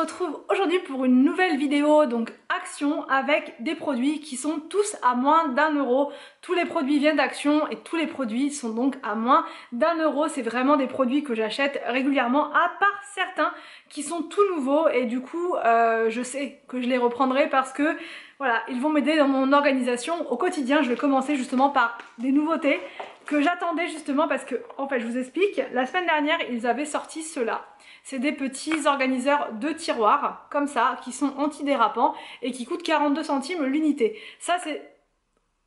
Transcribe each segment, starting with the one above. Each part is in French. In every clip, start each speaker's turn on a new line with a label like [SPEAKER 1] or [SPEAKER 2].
[SPEAKER 1] retrouve aujourd'hui pour une nouvelle vidéo, donc Action, avec des produits qui sont tous à moins d'1 €. Tous les produits viennent d'Action et tous les produits sont donc à moins d'1 €. C'est vraiment des produits que j'achète régulièrement, à part certains qui sont tout nouveaux et du coup je sais que je les reprendrai parce que voilà, ils vont m'aider dans mon organisation au quotidien. Je vais commencer justement par des nouveautés que j'attendais justement parce que, en fait, je vous explique, la semaine dernière, ils avaient sorti cela. C'est des petits organiseurs de tiroirs, comme ça, qui sont antidérapants et qui coûtent 42 centimes l'unité. Ça, c'est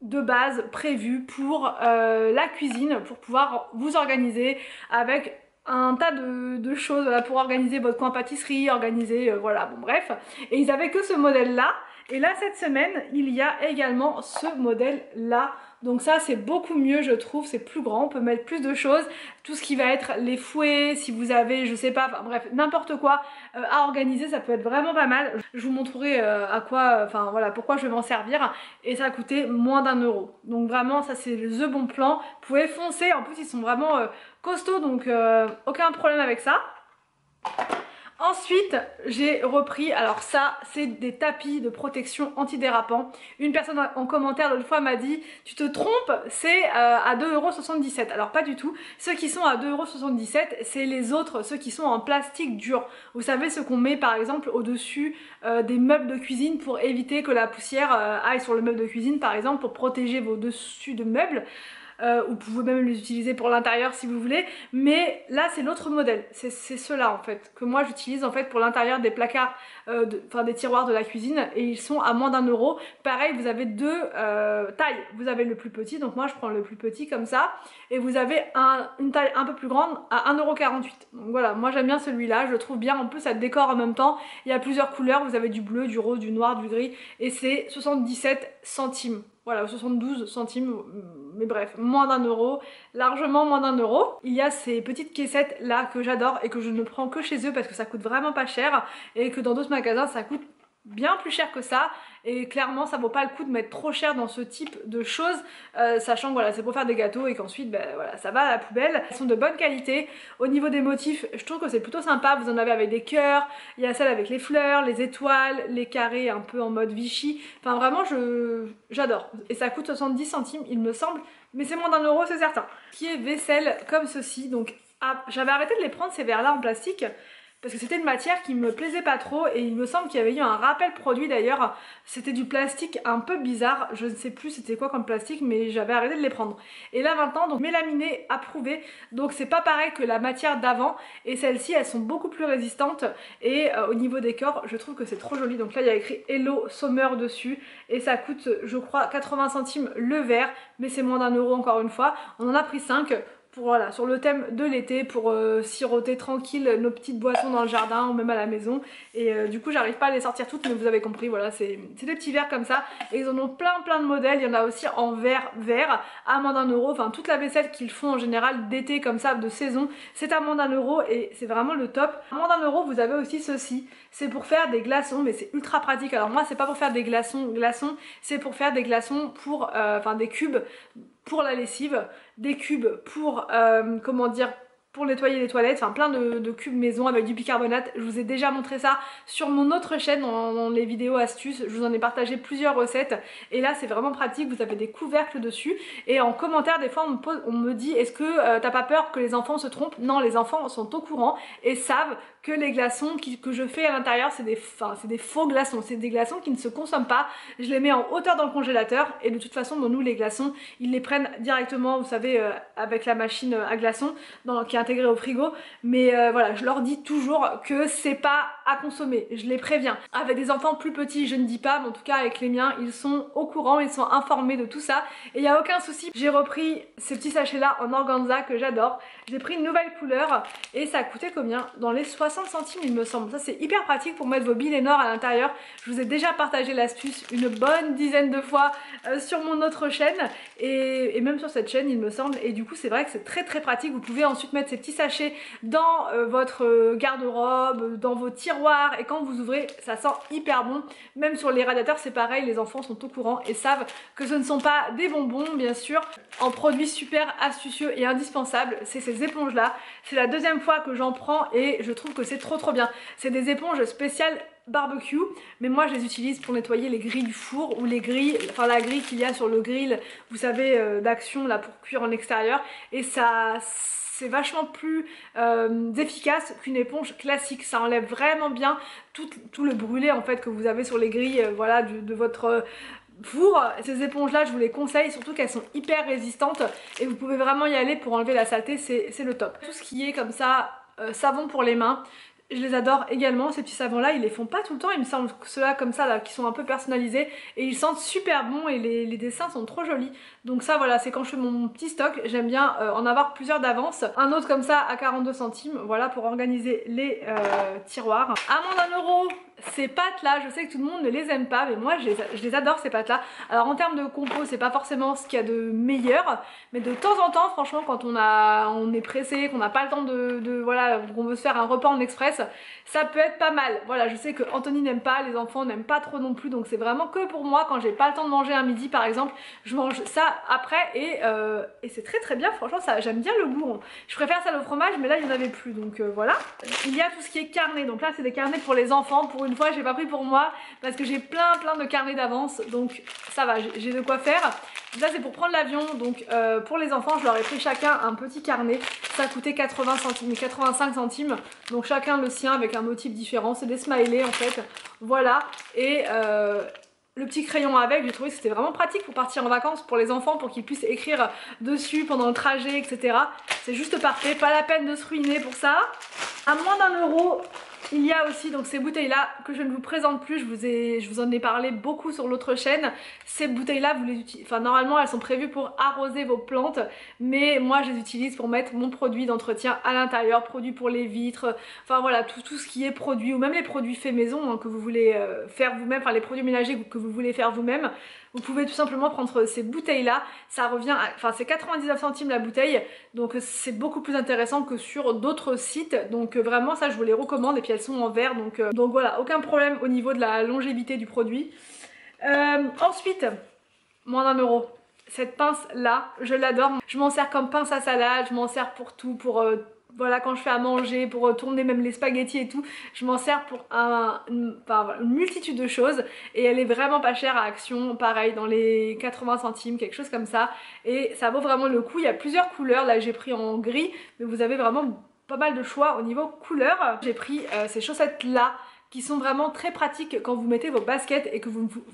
[SPEAKER 1] de base prévu pour la cuisine, pour pouvoir vous organiser avec un tas de choses, voilà, pour organiser votre coin pâtisserie, organiser, voilà, bon bref. Et ils avaient que ce modèle-là. Et là, cette semaine, il y a également ce modèle-là. Donc ça, c'est beaucoup mieux, je trouve. C'est plus grand, on peut mettre plus de choses. Tout ce qui va être les fouets, si vous avez, je sais pas, enfin bref, n'importe quoi à organiser, ça peut être vraiment pas mal. Je vous montrerai à quoi, enfin voilà, pourquoi je vais m'en servir. Et ça a coûté moins d'1 €. Donc vraiment, ça c'est the bon plan. Vous pouvez foncer, en plus ils sont vraiment costauds, donc aucun problème avec ça. Ensuite, j'ai repris, alors ça, c'est des tapis de protection antidérapants. Une personne en commentaire l'autre fois m'a dit « Tu te trompes, c'est à 2,77 €. Alors pas du tout. Ceux qui sont à 2,77 €, c'est les autres, ceux qui sont en plastique dur. Vous savez, ceux qu'on met par exemple au-dessus des meubles de cuisine pour éviter que la poussière aille sur le meuble de cuisine, par exemple, pour protéger vos dessus de meubles. Vous pouvez même les utiliser pour l'intérieur si vous voulez, mais là c'est l'autre modèle, c'est ceux-là en fait que moi j'utilise en fait pour l'intérieur des placards, enfin des tiroirs de la cuisine, et ils sont à moins d'1 €. Pareil, vous avez deux tailles, vous avez le plus petit, donc moi je prends le plus petit comme ça, et vous avez une taille un peu plus grande à 1,48 €. Donc voilà, moi j'aime bien celui-là, je le trouve bien, en plus ça décore en même temps, il y a plusieurs couleurs, vous avez du bleu, du rose, du noir, du gris, et c'est 77 centimes. Voilà, 72 centimes, mais bref, moins d'1 €, largement moins d'1 €. Il y a ces petites caissettes là que j'adore et que je ne prends que chez eux parce que ça coûte vraiment pas cher et que dans d'autres magasins ça coûte bien plus cher que ça, et clairement ça vaut pas le coup de mettre trop cher dans ce type de choses, sachant que voilà, c'est pour faire des gâteaux et qu'ensuite ben, voilà, ça va à la poubelle. Elles sont de bonne qualité. Au niveau des motifs, je trouve que c'est plutôt sympa. Vous en avez avec des cœurs, il y a celle avec les fleurs, les étoiles, les carrés un peu en mode Vichy, enfin vraiment j'adore, et ça coûte 70 centimes il me semble, mais c'est moins d'1 € c'est certain. Qui est vaisselle comme ceci, donc j'avais arrêté de les prendre ces verres là en plastique parce que c'était une matière qui me plaisait pas trop, et il me semble qu'il y avait eu un rappel produit d'ailleurs. C'était du plastique un peu bizarre, je ne sais plus c'était quoi comme plastique, mais j'avais arrêté de les prendre. Et là maintenant, donc mélaminé approuvé, donc c'est pas pareil que la matière d'avant, et celles-ci elles sont beaucoup plus résistantes, et au niveau des corps je trouve que c'est trop joli. Donc là il y a écrit Hello Summer dessus, et ça coûte je crois 80 centimes le verre, mais c'est moins d'1 € encore une fois. On en a pris 5. Pour, voilà, sur le thème de l'été, pour siroter tranquille nos petites boissons dans le jardin ou même à la maison. Et du coup j'arrive pas à les sortir toutes, mais vous avez compris, voilà, c'est des petits verres comme ça, et ils en ont plein de modèles. Il y en a aussi en verre vert à moins d'1 €. Enfin toute la vaisselle qu'ils font en général d'été comme ça, de saison, c'est à moins d'1 € et c'est vraiment le top. À moins d'1 € vous avez aussi ceci, c'est pour faire des glaçons, mais c'est ultra pratique. Alors moi c'est pas pour faire des glaçons, c'est pour faire des glaçons pour, enfin des cubes pour la lessive, des cubes pour, comment dire, pour nettoyer les toilettes, enfin plein de cubes maison avec du bicarbonate. Je vous ai déjà montré ça sur mon autre chaîne dans les vidéos astuces, je vous en ai partagé plusieurs recettes, et là c'est vraiment pratique. Vous avez des couvercles dessus, et en commentaire des fois on me dit est-ce que t'as pas peur que les enfants se trompent? Non, les enfants sont au courant et savent que les glaçons que je fais à l'intérieur c'est des faux glaçons, c'est des glaçons qui ne se consomment pas. Je les mets en hauteur dans le congélateur, et de toute façon nous les glaçons ils les prennent directement, vous savez, avec la machine à glaçons qui est intégrée au frigo. Mais voilà, je leur dis toujours que c'est pas à consommer, je les préviens. Avec des enfants plus petits je ne dis pas, mais en tout cas avec les miens ils sont au courant, ils sont informés de tout ça et il n'y a aucun souci. J'ai repris ces petits sachets là en organza que j'adore, j'ai pris une nouvelle couleur et ça a coûté combien? Dans les 60 centimes il me semble. Ça c'est hyper pratique pour mettre vos billes Lénore à l'intérieur. Je vous ai déjà partagé l'astuce une bonne dizaine de fois sur mon autre chaîne et même sur cette chaîne il me semble, et du coup c'est vrai que c'est très pratique. Vous pouvez ensuite mettre ces petits sachets dans votre garde-robe, dans vos tiroirs, et quand vous ouvrez ça sent hyper bon. Même sur les radiateurs c'est pareil, les enfants sont au courant et savent que ce ne sont pas des bonbons bien sûr. En produit super astucieux et indispensable, c'est ces éponges là. C'est la deuxième fois que j'en prends et je trouve que c'est trop bien. C'est des éponges spéciales barbecue, mais moi je les utilise pour nettoyer les grilles du four ou les grilles, enfin la grille qu'il y a sur le grill, vous savez, d'action là pour cuire en extérieur, et ça c'est vachement plus efficace qu'une éponge classique. Ça enlève vraiment bien tout le brûlé en fait que vous avez sur les grilles voilà, de votre four. Ces éponges là je vous les conseille, surtout qu'elles sont hyper résistantes et vous pouvez vraiment y aller pour enlever la saleté, c'est le top. Tout ce qui est comme ça, savon pour les mains, je les adore également. Ces petits savons là ils les font pas tout le temps, il me semble que ceux-là comme ça là, qui sont un peu personnalisés, et ils sentent super bon et les dessins sont trop jolis. Donc ça voilà, c'est quand je fais mon petit stock, j'aime bien en avoir plusieurs d'avance. Un autre comme ça à 42 centimes, voilà, pour organiser les tiroirs. À moins d'1 €, ces pâtes là, je sais que tout le monde ne les aime pas, mais moi je les adore ces pâtes là. Alors en termes de compo c'est pas forcément ce qu'il y a de meilleur, mais de temps en temps franchement quand on est pressé, qu'on n'a pas le temps voilà, qu'on veut se faire un repas en express, ça peut être pas mal. Voilà, je sais que Anthony n'aime pas, les enfants n'aiment pas trop non plus, donc c'est vraiment que pour moi quand j'ai pas le temps de manger un midi par exemple, je mange ça après et c'est très bien, franchement ça j'aime bien le goût. Je préfère ça au fromage, mais là il n'y en avait plus, donc voilà. Il y a tout ce qui est carnet, donc là c'est des carnets pour les enfants. Pour une fois j'ai pas pris pour moi parce que j'ai plein de carnets d'avance, donc ça va, j'ai de quoi faire. Ça c'est pour prendre l'avion, donc pour les enfants je leur ai pris chacun un petit carnet. Ça a coûté 80 centimes, 85 centimes, donc chacun le sien avec un motif différent. C'est des smileys en fait, voilà. Et le petit crayon avec, j'ai trouvé que c'était vraiment pratique pour partir en vacances pour les enfants, pour qu'ils puissent écrire dessus pendant le trajet, etc. C'est juste parfait, pas la peine de se ruiner pour ça. À moins d'1 €, il y a aussi donc ces bouteilles là que je ne vous présente plus, je vous en ai parlé beaucoup sur l'autre chaîne. Ces bouteilles là, vous les utilisez, enfin normalement elles sont prévues pour arroser vos plantes, mais moi je les utilise pour mettre mon produit d'entretien à l'intérieur, produit pour les vitres, enfin voilà, tout ce qui est produit, ou même les produits faits maison hein, que vous voulez faire vous-même, enfin les produits ménagers que vous voulez faire vous-même. Vous pouvez tout simplement prendre ces bouteilles là, ça revient à, enfin c'est 99 centimes la bouteille, donc c'est beaucoup plus intéressant que sur d'autres sites, donc vraiment ça je vous les recommande. Et puis elles sont en verre, donc voilà, aucun problème au niveau de la longévité du produit. Ensuite, moins d'1 €, cette pince là, je l'adore, je m'en sers comme pince à salade, je m'en sers pour tout, pour voilà, quand je fais à manger, pour tourner même les spaghettis et tout, je m'en sers pour une multitude de choses, et elle est vraiment pas chère à Action, pareil dans les 80 centimes, quelque chose comme ça, et ça vaut vraiment le coup. Il y a plusieurs couleurs, là j'ai pris en gris, mais vous avez vraiment pas mal de choix au niveau couleur. J'ai pris ces chaussettes là qui sont vraiment très pratiques quand vous mettez vos baskets et que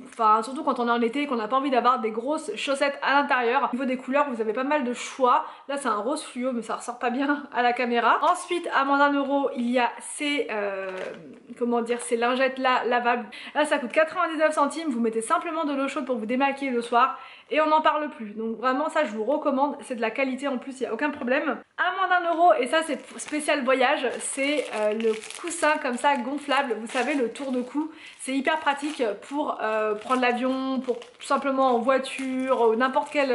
[SPEAKER 1] enfin surtout quand on est en été et qu'on n'a pas envie d'avoir des grosses chaussettes à l'intérieur. Au niveau des couleurs vous avez pas mal de choix. Là c'est un rose fluo mais ça ressort pas bien à la caméra. Ensuite à moins d'1 € il y a ces comment dire, ces lingettes là lavables. Là ça coûte 99 centimes, vous mettez simplement de l'eau chaude pour vous démaquiller le soir et on n'en parle plus. Donc vraiment ça je vous recommande, c'est de la qualité en plus, il n'y a aucun problème. À moins d'1 €, et ça c'est spécial voyage, c'est le coussin comme ça gonflable, vous savez, le tour de cou. C'est hyper pratique pour prendre l'avion, pour tout simplement en voiture, n'importe quel,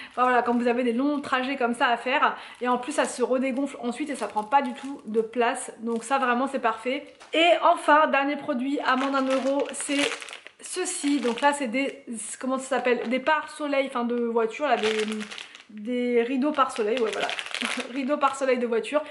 [SPEAKER 1] enfin, voilà, quand vous avez des longs trajets comme ça à faire. Et en plus ça se redégonfle ensuite et ça prend pas du tout de place, donc ça vraiment c'est parfait. Et enfin dernier produit à moins d'1 €, c'est ceci. Donc là c'est des, comment ça s'appelle, des pare-soleil, enfin de voiture, là des rideaux pare-soleil, ouais voilà, rideaux pare-soleil de voiture.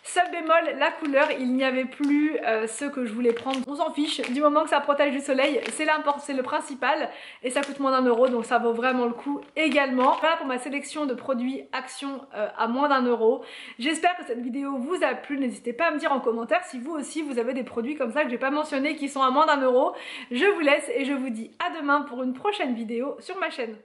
[SPEAKER 1] Seul bémol, la couleur, il n'y avait plus ceux que je voulais prendre. On s'en fiche, du moment que ça protège du soleil, c'est le principal. Et ça coûte moins d'1 €, donc ça vaut vraiment le coup également. Voilà pour ma sélection de produits Action à moins d'1 €. J'espère que cette vidéo vous a plu. N'hésitez pas à me dire en commentaire si vous aussi vous avez des produits comme ça que j'ai pas mentionnés qui sont à moins d'1 €. Je vous laisse et je vous dis à demain pour une prochaine vidéo sur ma chaîne.